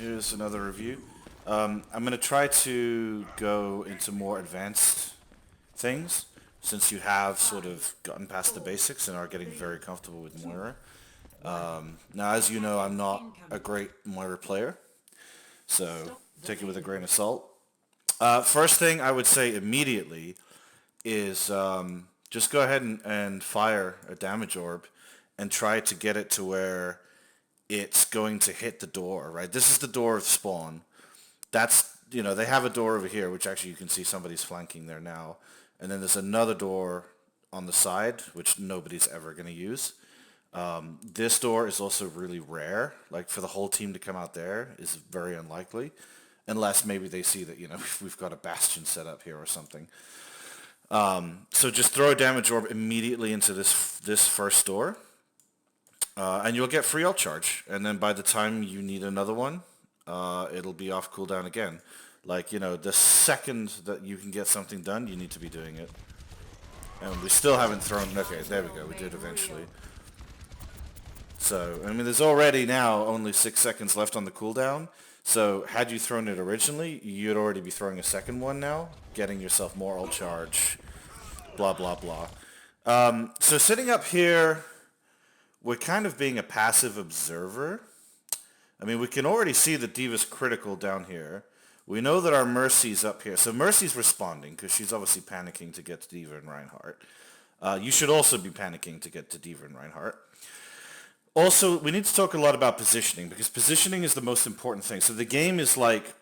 here's another review. I'm going to try to go into more advanced things since you have sort of gotten past the basics and are getting very comfortable with Moira. Now, as you know, I'm not a great Moira player, so take it with a grain of salt. First thing I would say immediately is just go ahead and fire a damage orb and try to get it to where it's going to hit the door, right? This is the door of spawn. That's, they have a door over here, which actually you can see somebody's flanking there now. And then there's another door on the side, which nobody's ever going to use. This door is also really rare. Like, for the whole team to come out there is very unlikely. Unless maybe they see that, we've got a bastion set up here or something. So just throw a damage orb immediately into this first door. And you'll get free ult charge. And then by the time you need another one, it'll be off cooldown again. Like, the second that you can get something done, you need to be doing it. And we still haven't thrown... Okay, there we go. We did eventually. So, I mean, there's already now only 6 seconds left on the cooldown. So, had you thrown it originally, you'd already be throwing a second one now, getting yourself more ult charge, blah, blah, blah. So, sitting up here, we're kind of being a passive observer. I mean, we can already see the D.Va's critical down here. We know that our Mercy's up here. So Mercy's responding because she's obviously panicking to get to D.Va and Reinhardt. You should also be panicking to get to D.Va and Reinhardt. Also, we need to talk a lot about positioning because positioning is the most important thing. So the game is like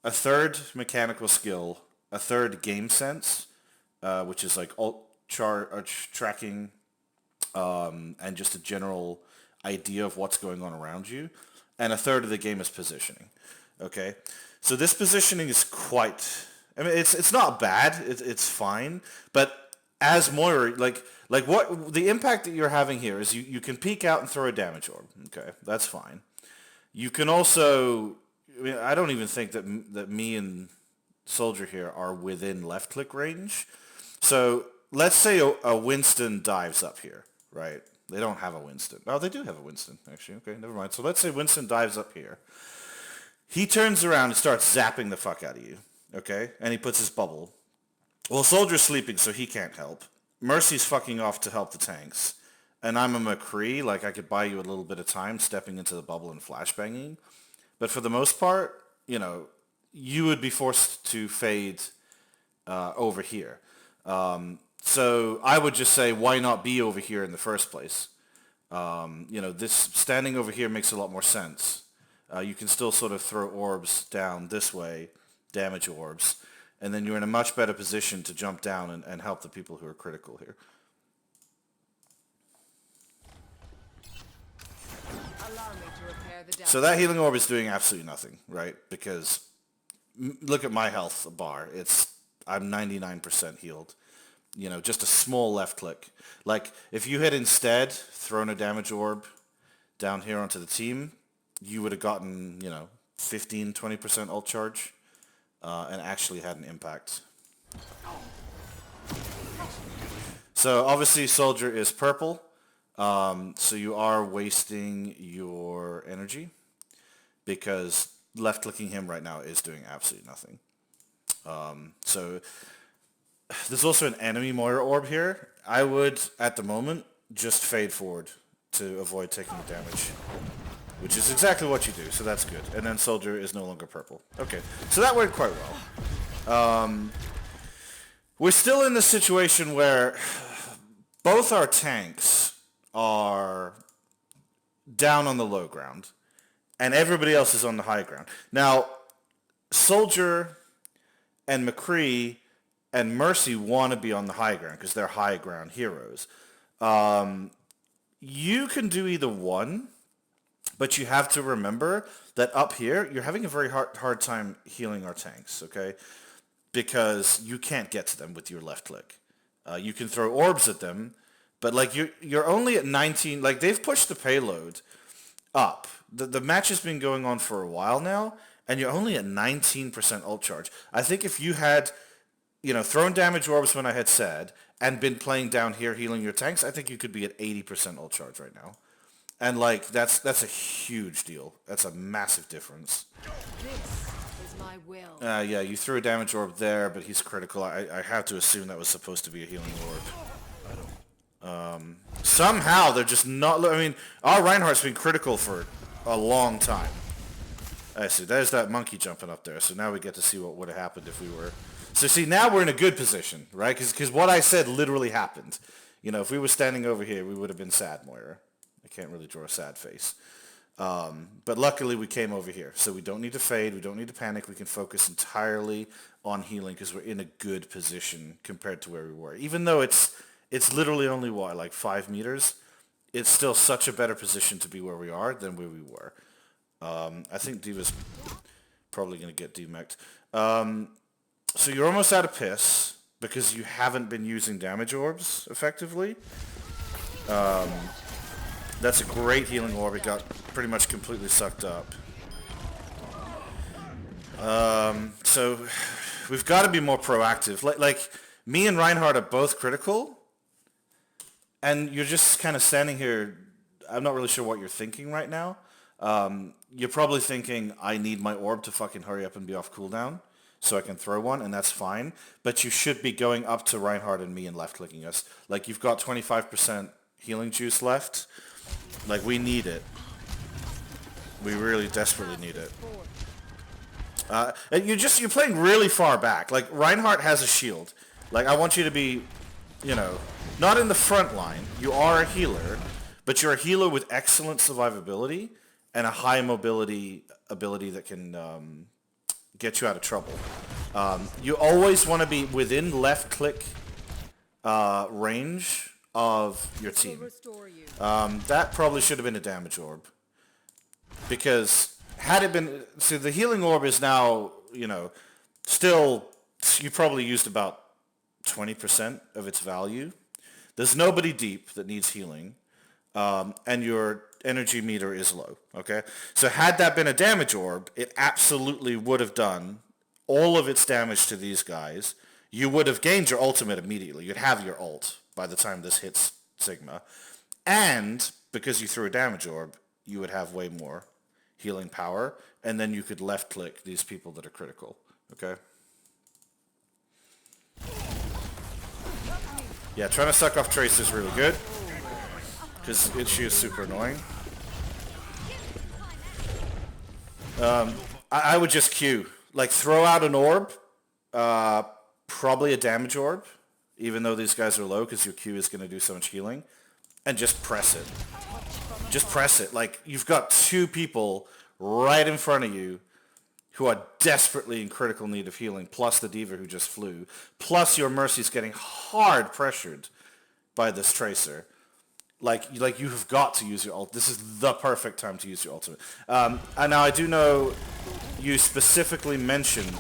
a third mechanical skill, a third game sense, which is like ult tracking and just a general idea of what's going on around you. And a third of the game is positioning. Okay? So this positioning is quite... I mean, it's not bad. It's fine. But as Moira, like what the impact that you're having here is you can peek out and throw a damage orb. Okay? That's fine. You can also... I mean, I don't even think that me and Soldier here are within left-click range. So let's say a Winston dives up here, right? They don't have a Winston. Oh, they do have a Winston, actually. Okay, never mind. So let's say Winston dives up here. He turns around and starts zapping the fuck out of you, okay? And he puts his bubble. Well, Soldier's sleeping, so he can't help. Mercy's fucking off to help the tanks. And I'm a McCree, like I could buy you a little bit of time stepping into the bubble and flashbanging. But for the most part, you would be forced to fade over here. So I would just say, why not be over here in the first place? This standing over here makes a lot more sense. You can still sort of throw orbs down this way, damage orbs, and then you're in a much better position to jump down and help the people who are critical here. So that healing orb is doing absolutely nothing, right? Because look at my health bar. I'm 99% healed. Just a small left click. Like, if you had instead thrown a damage orb down here onto the team, you would have gotten, 15, 20% ult charge, and actually had an impact. So, obviously, Soldier is purple, so you are wasting your energy, because left-clicking him right now is doing absolutely nothing. So... There's also an enemy Moira orb here. I would, at the moment, just fade forward to avoid taking the damage. Which is exactly what you do, so that's good. And then Soldier is no longer purple. Okay, so that went quite well. We're still in the situation where both our tanks are down on the low ground, and everybody else is on the high ground. Now, Soldier and McCree and Mercy want to be on the high ground because they're high ground heroes. You can do either one, but you have to remember that up here, you're having a very hard time healing our tanks, okay? Because you can't get to them with your left click. You can throw orbs at them, but like you're only at 19. Like, they've pushed the payload up. The match has been going on for a while now, and you're only at 19% ult charge. I think if you had... thrown damage orbs when I had said, and been playing down here healing your tanks, I think you could be at 80% ult charge right now. And like that's a huge deal. That's a massive difference. This is my will. Yeah, you threw a damage orb there, but he's critical. I have to assume that was supposed to be a healing orb. Somehow they're just not. I mean, our Reinhardt's been critical for a long time. I see. There's that monkey jumping up there. So now we get to see what would have happened if we were. So see, now we're in a good position, right? Because what I said literally happened. You know, if we were standing over here, we would have been sad, Moira. I can't really draw a sad face. But luckily we came over here. So we don't need to fade. We don't need to panic. We can focus entirely on healing because we're in a good position compared to where we were. Even though it's literally only, what, like 5 meters? It's still such a better position to be where we are than where we were. I think D.Va's probably going to get demeched. So you're almost out of piss because you haven't been using damage orbs effectively. That's a great healing orb. It got pretty much completely sucked up. So we've got to be more proactive. Like me and Reinhardt are both critical, and you're just kind of standing here. I'm not really sure what you're thinking right now. You're probably thinking, I need my orb to fucking hurry up and be off cooldown so I can throw one, and that's fine. But you should be going up to Reinhardt and me and left-clicking us. Like, you've got 25% healing juice left. Like, we need it. We really desperately need it. And you're playing really far back. Like, Reinhardt has a shield. Like, I want you to be, you know, not in the front line. You are a healer, but you're a healer with excellent survivability and a high mobility ability that can get you out of trouble. You always want to be within left-click range of your team. That probably should have been a damage orb. Because had it been... See, the healing orb is now, you know, still... You probably used about 20% of its value. There's nobody deep that needs healing. And your energy meter is low, okay? So had that been a damage orb, it absolutely would have done all of its damage to these guys. You would have gained your ultimate immediately. You'd have your ult by the time this hits Sigma. And because you threw a damage orb, you would have way more healing power, and then you could left-click these people that are critical, okay? Yeah, trying to suck off Trace is really good, because she is super annoying. I would just Q. Like, throw out an orb, probably a damage orb, even though these guys are low, because your Q is going to do so much healing, and just press it. Just press it. Like, you've got 2 people right in front of you who are desperately in critical need of healing, plus the D.Va who just flew, plus your Mercy's getting hard pressured by this Tracer. Like you have got to use your ult. This is the perfect time to use your ultimate. And now I do know you specifically mentioned,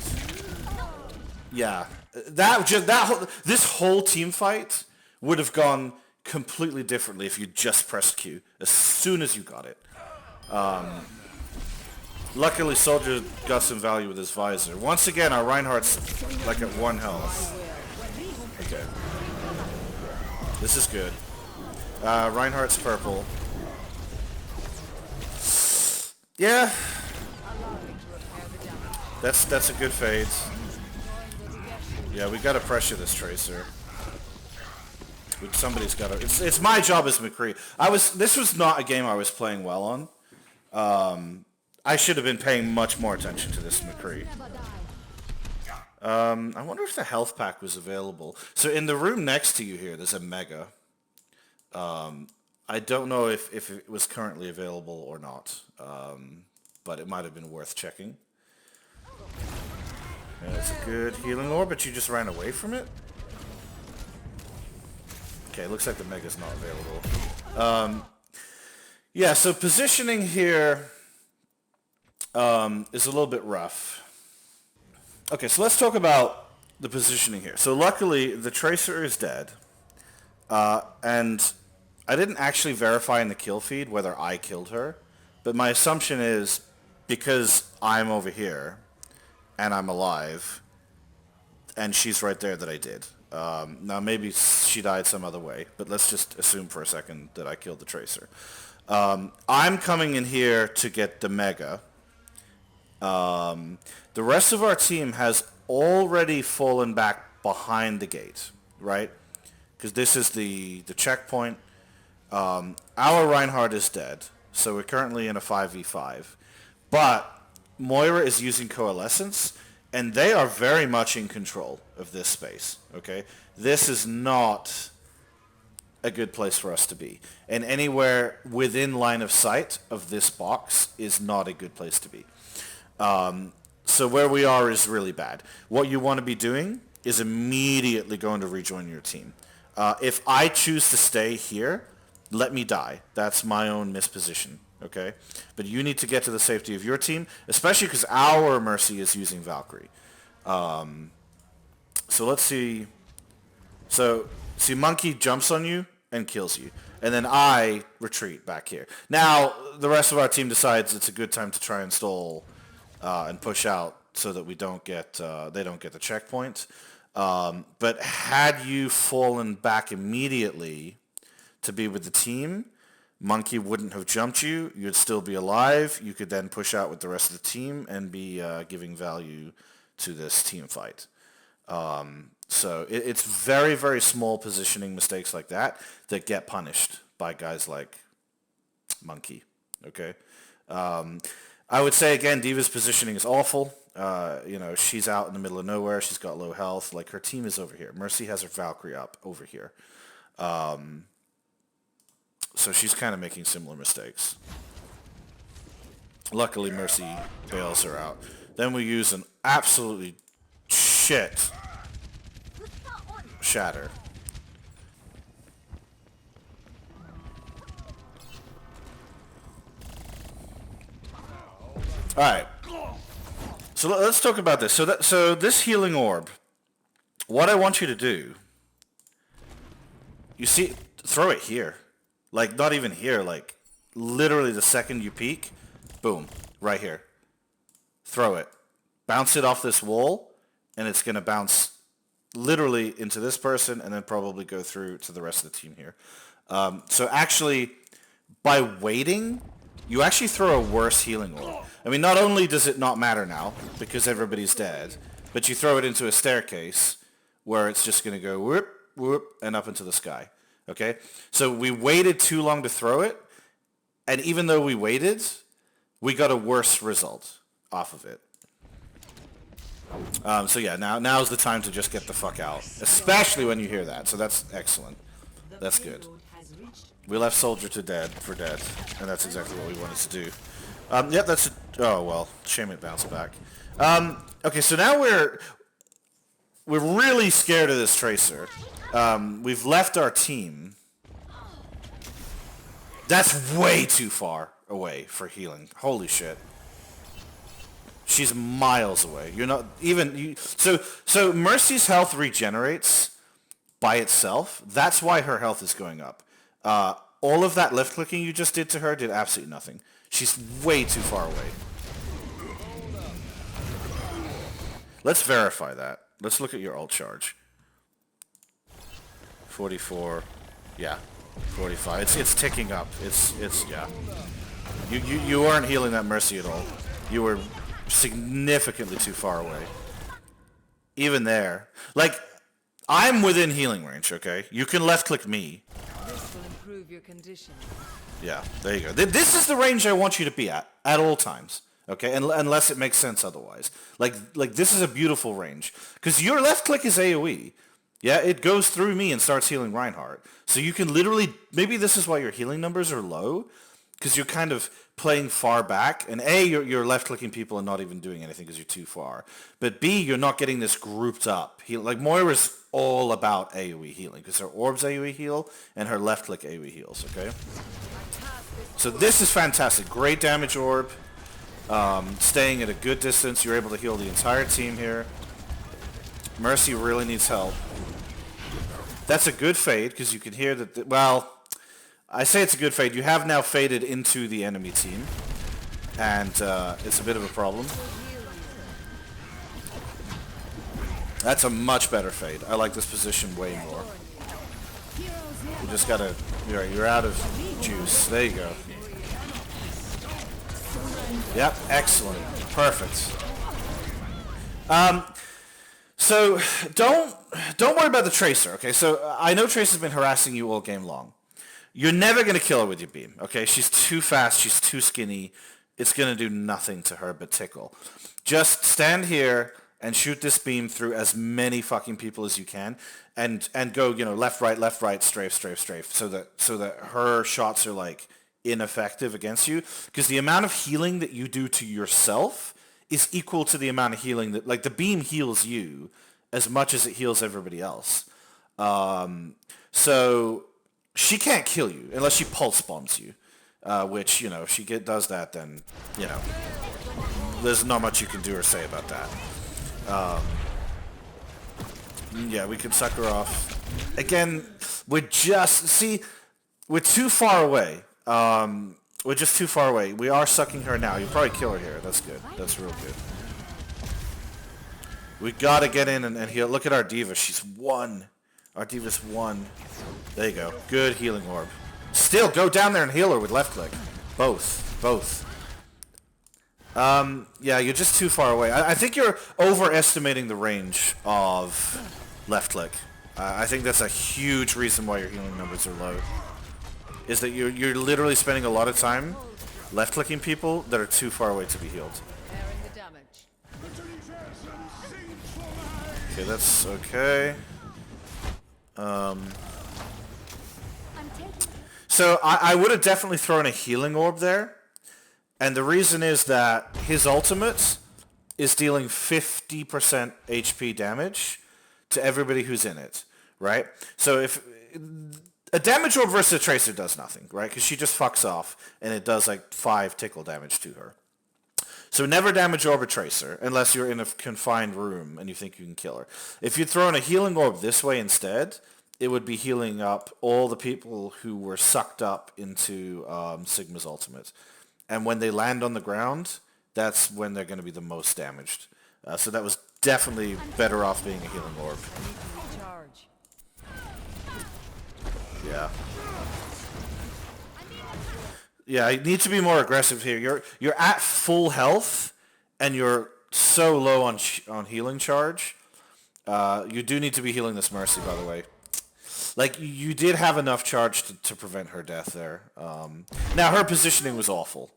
yeah, this whole team fight would have gone completely differently if you just pressed Q as soon as you got it. Luckily, Soldier got some value with his visor. Once again, our Reinhardt's like at 1 health. Okay, this is good. Reinhardt's purple. Yeah. That's a good fade. Yeah, we gotta pressure this Tracer. Somebody's gotta... It's my job as McCree. This was not a game I was playing well on. I should have been paying much more attention to this McCree. I wonder if the health pack was available. So in the room next to you here, there's a Mega. I don't know if it was currently available or not, but it might have been worth checking. Yeah, it's a good healing orb, but you just ran away from it? Okay, looks like the Mega's not available. Yeah, so positioning here is a little bit rough. Okay, so let's talk about the positioning here. So luckily, the Tracer is dead, and I didn't actually verify in the kill feed whether I killed her, but my assumption is because I'm over here and I'm alive and she's right there that I did. Now maybe she died some other way, but let's just assume for a second that I killed the Tracer. I'm coming in here to get the Mega. The rest of our team has already fallen back behind the gate, right? Because this is the checkpoint. Our Reinhardt is dead, so we're currently in a 5v5. But Moira is using Coalescence, and they are very much in control of this space, okay? This is not a good place for us to be. And anywhere within line of sight of this box is not a good place to be. So where we are is really bad. What you want to be doing is immediately going to rejoin your team. If I choose to stay here, let me die. That's my own misposition, okay? But you need to get to the safety of your team, especially because our Mercy is using Valkyrie. So let's see. So, see, Monkey jumps on you and kills you. And then I retreat back here. Now, the rest of our team decides it's a good time to try and stall and push out so that we don't get they don't get the checkpoint. But had you fallen back immediately to be with the team, Monkey wouldn't have jumped you. You'd still be alive. You could then push out with the rest of the team and be giving value to this team fight. So it's very, very small positioning mistakes like that that get punished by guys like Monkey. Okay. I would say again, D.Va's positioning is awful. She's out in the middle of nowhere. She's got low health. Like her team is over here. Mercy has her Valkyrie up over here. So she's kind of making similar mistakes. Luckily, Mercy bails her out. Then we use an absolutely shit shatter. All right. So let's talk about this. So this healing orb, what I want you to do, you see, throw it here. Like, not even here, like, literally the second you peek, boom, right here. Throw it. Bounce it off this wall, and it's going to bounce literally into this person and then probably go through to the rest of the team here. So actually, by waiting, you actually throw a worse healing orb. I mean, not only does it not matter now, because everybody's dead, but you throw it into a staircase where it's just going to go whoop, whoop, and up into the sky. Okay? So we waited too long to throw it, and even though we waited, we got a worse result off of it. So yeah, now's the time to just get the fuck out, especially when you hear that. So that's excellent. That's good. We left Soldier to dead for dead, and that's exactly what we wanted to do. Yep, that's... Oh, well, shame it bounced back. Okay, so now we're really scared of this Tracer. We've left our team. That's way too far away for healing. Holy shit. She's miles away. You're not even... So Mercy's health regenerates by itself. That's why her health is going up. All of that left clicking you just did to her did absolutely nothing. She's way too far away. Let's verify that. Let's look at your ult charge. 44. Yeah. 45. It's ticking up. It's yeah. You aren't healing that Mercy at all. You were significantly too far away. Even there. Like, I'm within healing range, okay? You can left click me. This will improve your condition. Yeah, there you go. This is the range I want you to be at all times, okay? Unless it makes sense otherwise. Like this is a beautiful range. Because your left click is AoE. Yeah, it goes through me and starts healing Reinhardt. So you can literally... Maybe this is why your healing numbers are low. Because you're kind of playing far back. And A, you're left-clicking people and not even doing anything because you're too far. But B, you're not getting this grouped up. Like, Moira's all about AoE healing. Because her orbs AoE heal and her left-click AoE heals, okay? So this is fantastic. Great damage orb. Staying at a good distance. You're able to heal the entire team here. Mercy really needs help. That's a good fade because you can hear that... Well... I say it's a good fade. You have now faded into the enemy team, and it's a bit of a problem. That's a much better fade. I like this position way more. You just gotta... You're out of juice. There you go. Yep, excellent. Perfect. So don't worry about the Tracer, okay? So I know Tracer's been harassing you all game long. You're never going to kill her with your beam, okay? She's too fast. She's too skinny. It's going to do nothing to her but tickle. Just stand here and shoot this beam through as many fucking people as you can and go, left, right, strafe, so that her shots are, like, ineffective against you. Because the amount of healing that you do to yourself is equal to the amount of healing that, like, the beam heals you as much as it heals everybody else. So she can't kill you unless she pulse bombs you, which, if she does that, then, there's not much you can do or say about that. Yeah, we can suck her off. Again, we're too far away. We're just too far away. We are sucking her now. You'll probably kill her here. That's good. That's real good. We gotta get in and heal. Look at our diva. She's 1. Our diva's 1. There you go. Good healing orb. Still, go down there and heal her with left click. Both. Yeah, you're just too far away. I think you're overestimating the range of left click. I think that's a huge reason why your healing numbers are low. Is that you're literally spending a lot of time left clicking people that are too far away to be healed. Okay, that's okay. So I would have definitely thrown a healing orb there. And the reason is that his ultimate is dealing 50% HP damage to everybody who's in it, right? So if a damage orb versus a Tracer does nothing, right? Because she just fucks off and it does like 5 tickle damage to her. So never damage orb a Tracer unless you're in a confined room and you think you can kill her. If you'd thrown a healing orb this way instead, it would be healing up all the people who were sucked up into Sigma's ultimate. And when they land on the ground, that's when they're going to be the most damaged. So that was definitely better off being a healing orb. Yeah. Yeah, you need to be more aggressive here. You're at full health, and you're so low on healing charge. You do need to be healing this Mercy, by the way. Like, you did have enough charge to prevent her death there. Now, her positioning was awful.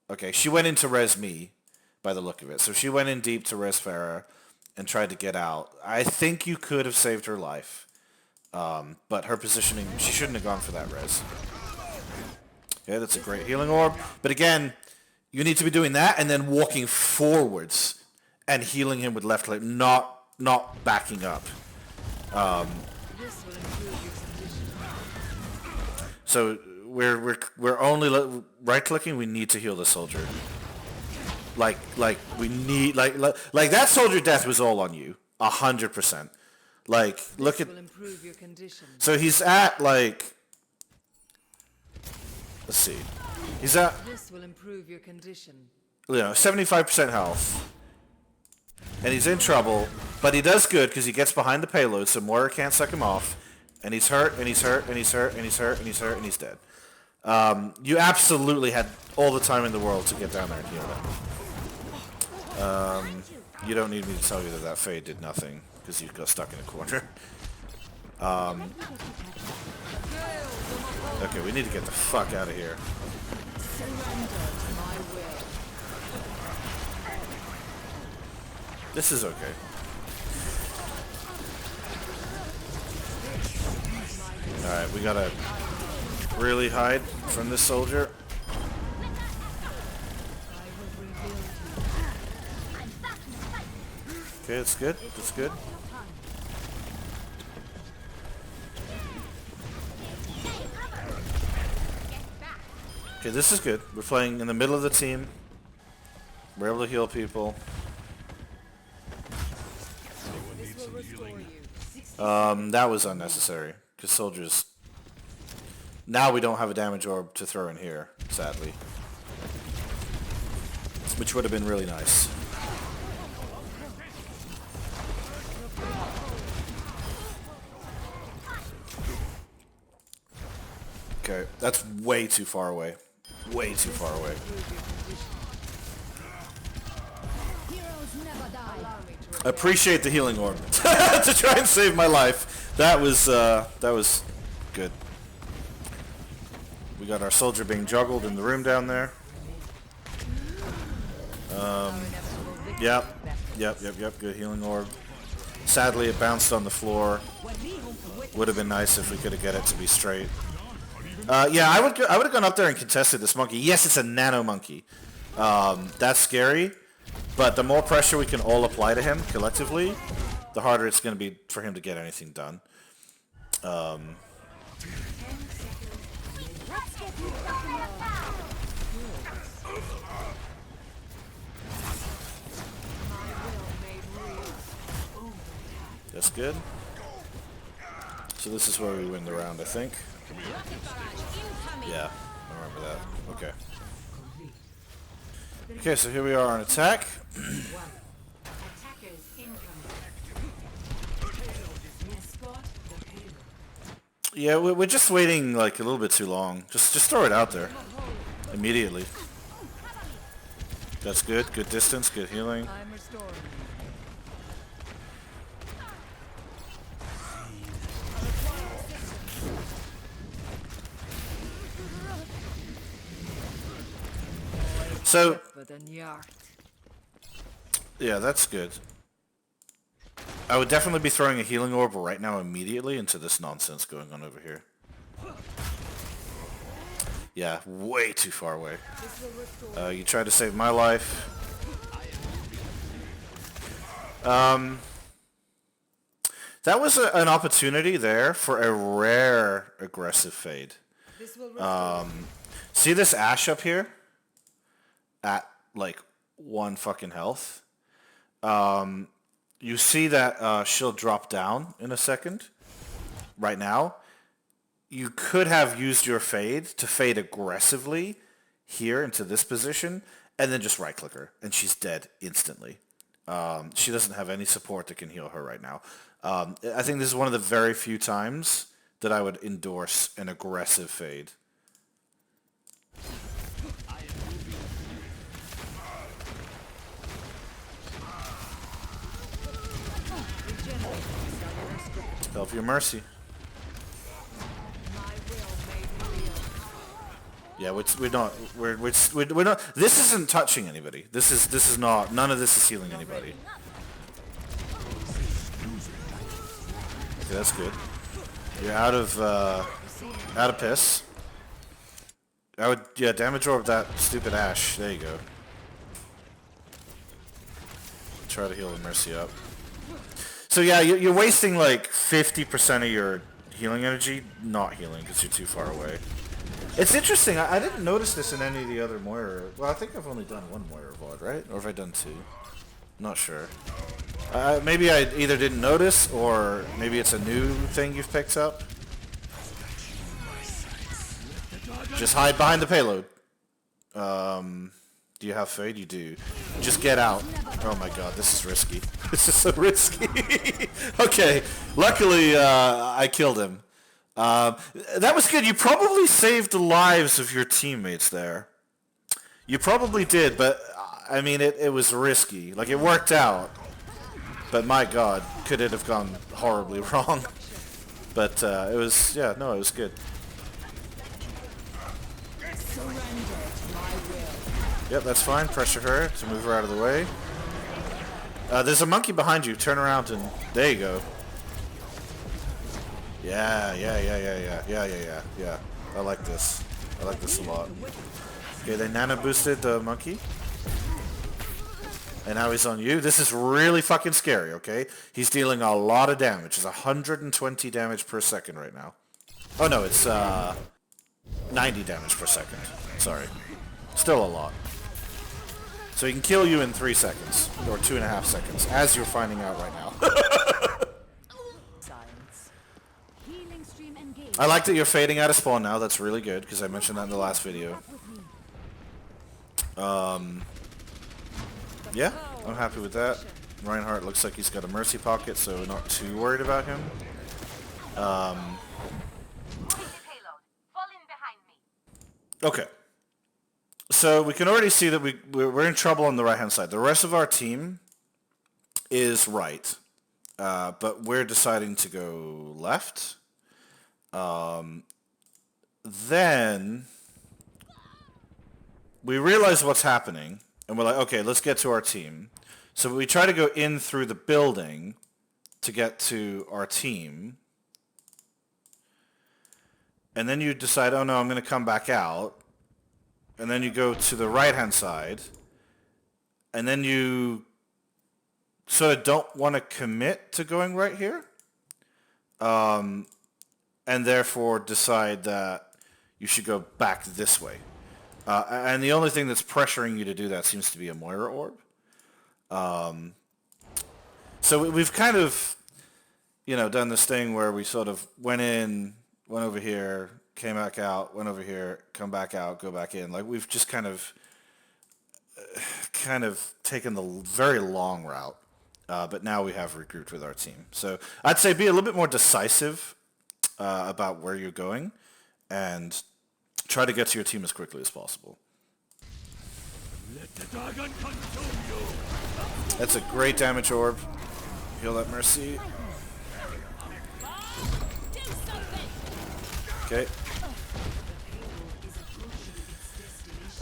Okay, she went in to res me, by the look of it. So she went in deep to res Farah and tried to get out. I think you could have saved her life. But her positioning, she shouldn't have gone for that res. Okay, that's a great healing orb. But again, you need to be doing that and then walking forwards and healing him with left click, not backing up. So we're only right clicking. We need to heal the soldier. Like we need like that soldier death was all on you, 100%. Like look at. So he's at like. Let's see. He's at. This will improve your condition. 75% health. And he's in trouble, but he does good because he gets behind the payload, so Moira can't suck him off. And he's hurt, and he's hurt, and he's hurt, and he's hurt, and he's hurt, and he's dead. You absolutely had all the time in the world to get down there and heal him. You don't need me to tell you that fade did nothing, because you got stuck in a corner. Okay, we need to get the fuck out of here. This is okay. Alright, we gotta really hide from this soldier. Okay, that's good. That's good. Okay, this is good. We're playing in the middle of the team. We're able to heal people. That was unnecessary, because soldiers... Now we don't have a damage orb to throw in here, sadly. Which would have been really nice. That's way too far away. Way too far away. Appreciate the healing orb to try and save my life. That was good. We got our soldier being juggled in the room down there. Yep. Good healing orb. Sadly, it bounced on the floor. Would have been nice if we could have get it to be straight. Yeah, I would have gone up there and contested this monkey. Yes, it's a nano monkey. That's scary. But the more pressure we can all apply to him collectively, the harder it's going to be for him to get anything done. That's good. So this is where we win the round, I think. Yeah, I remember that. Okay. Okay, so here we are on attack. Yeah, we're just waiting like a little bit too long. Just throw it out there immediately. That's good. Good distance. Good healing. So, yeah, that's good. I would definitely be throwing a healing orb right now immediately into this nonsense going on over here. Yeah, way too far away. You tried to save my life. That was an opportunity there for a rare aggressive fade. See this Ashe up here? At like 1 fucking health. You see that she'll drop down in a second. Right now. You could have used your fade to fade aggressively here into this position and then just right click her and she's dead instantly. She doesn't have any support that can heal her right now. I think this is one of the very few times that I would endorse an aggressive fade. Help your mercy. Yeah, we're not. This isn't touching anybody. This is not. None of this is healing anybody. Okay, that's good. You're out of piss. I would damage orb that stupid Ashe. There you go. Try to heal the mercy up. So yeah, you're wasting like 50% of your healing energy not healing because you're too far away. It's interesting. I didn't notice this in any of the other Moira. Well, I think I've only done 1 Moira VOD, right? Or have I done 2? Not sure. Maybe I either didn't notice or maybe it's a new thing you've picked up. Just hide behind the payload. Do you have fade? You do. Just get out. Oh my god, this is risky. This is so risky. Okay, luckily I killed him. That was good. You probably saved the lives of your teammates there. You probably did, but I mean it was risky. Like it worked out. But my god, could it have gone horribly wrong? But it was, yeah, no, it was good. Yep, that's fine. Pressure her to move her out of the way. There's a monkey behind you. Turn around and there you go. Yeah. I like this. I like this a lot. Okay, they nano boosted the monkey. And now he's on you. This is really fucking scary, okay? He's dealing a lot of damage. It's 120 damage per second right now. Oh no, it's 90 damage per second. Sorry. Still a lot. So he can kill you in 3 seconds, or 2.5 seconds, as you're finding out right now. I like that you're fading out of spawn now. That's really good, because I mentioned that in the last video. Yeah, I'm happy with that. Reinhardt looks like he's got a mercy pocket, so we're not too worried about him. Okay. So we can already see that we're in trouble on the right-hand side. The rest of our team is right, but we're deciding to go left. Then we realize what's happening, and we're like, okay, let's get to our team. So we try to go in through the building to get to our team. And then you decide, oh no, I'm going to come back out. And then you go to the right-hand side. And then you sort of don't want to commit to going right here. And therefore decide that you should go back this way. And the only thing that's pressuring you to do that seems to be a Moira orb. So we've kind of, done this thing where we sort of went in, went over here, came back out, went over here, come back out, go back in. Like we've just kind of taken the very long route. But now we have regrouped with our team. So I'd say be a little bit more decisive about where you're going and try to get to your team as quickly as possible. Let the dragon consume you. That's a great damage orb. Heal that Mercy. Okay.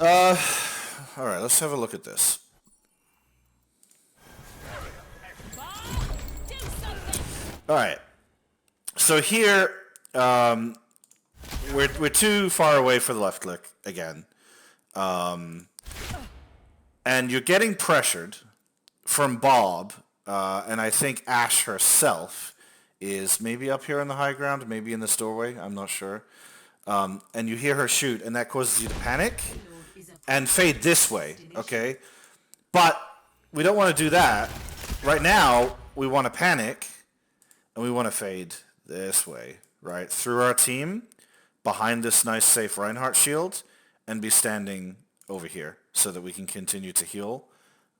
Alright, let's have a look at this. Alright. So here, we're too far away for the left click again. And you're getting pressured from Bob, and I think Ash herself is maybe up here on the high ground, maybe in this doorway, I'm not sure. And you hear her shoot, and that causes you to panic and fade this way, okay? But we don't want to do that. Right now, we want to panic, and we want to fade this way, right? Through our team, behind this nice, safe Reinhardt shield, and be standing over here so that we can continue to heal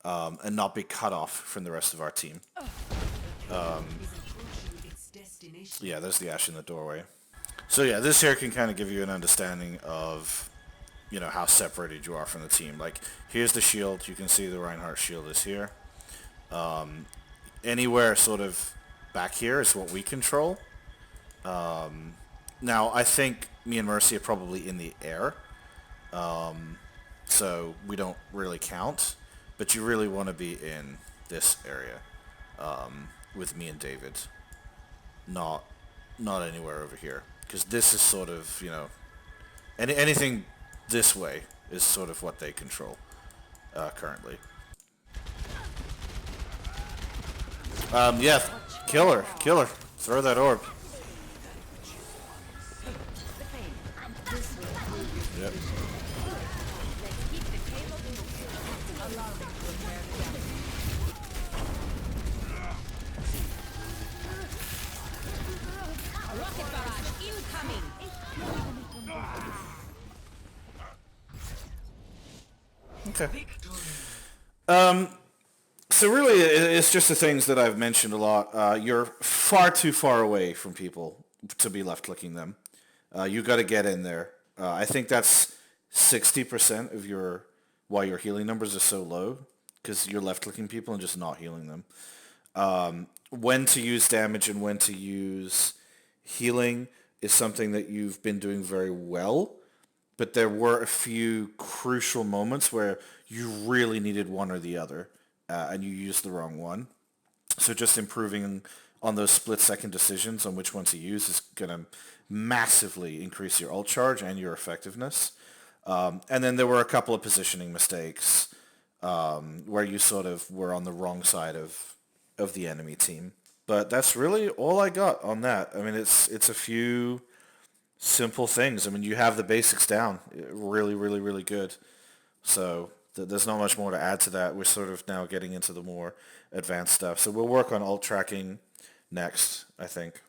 and not be cut off from the rest of our team. Yeah, there's the Ash in the doorway. So yeah, this here can kind of give you an understanding of, how separated you are from the team. Like, here's the shield. You can see the Reinhardt shield is here. Anywhere sort of back here is what we control. Now, I think me and Mercy are probably in the air. So we don't really count. But you really want to be in this area with me and David. Not anywhere over here. Because this is sort of, anything this way is sort of what they control currently. Yeah, kill her. Throw that orb. Yep. Okay. So really, it's just the things that I've mentioned a lot. You're far too far away from people to be left-clicking them. You got to get in there. I think that's 60% of why your healing numbers are so low, because you're left-clicking people and just not healing them. When to use damage and when to use healing is something that you've been doing very well, but there were a few crucial moments where you really needed one or the other, and you used the wrong one. So just improving on those split-second decisions on which one to use is going to massively increase your ult charge and your effectiveness. And then there were a couple of positioning mistakes where you sort of were on the wrong side of the enemy team. But that's really all I got on that. I mean, it's a few simple things. I mean, you have the basics down. Really, really, really good. So there's not much more to add to that. We're sort of now getting into the more advanced stuff. So we'll work on ult tracking next, I think.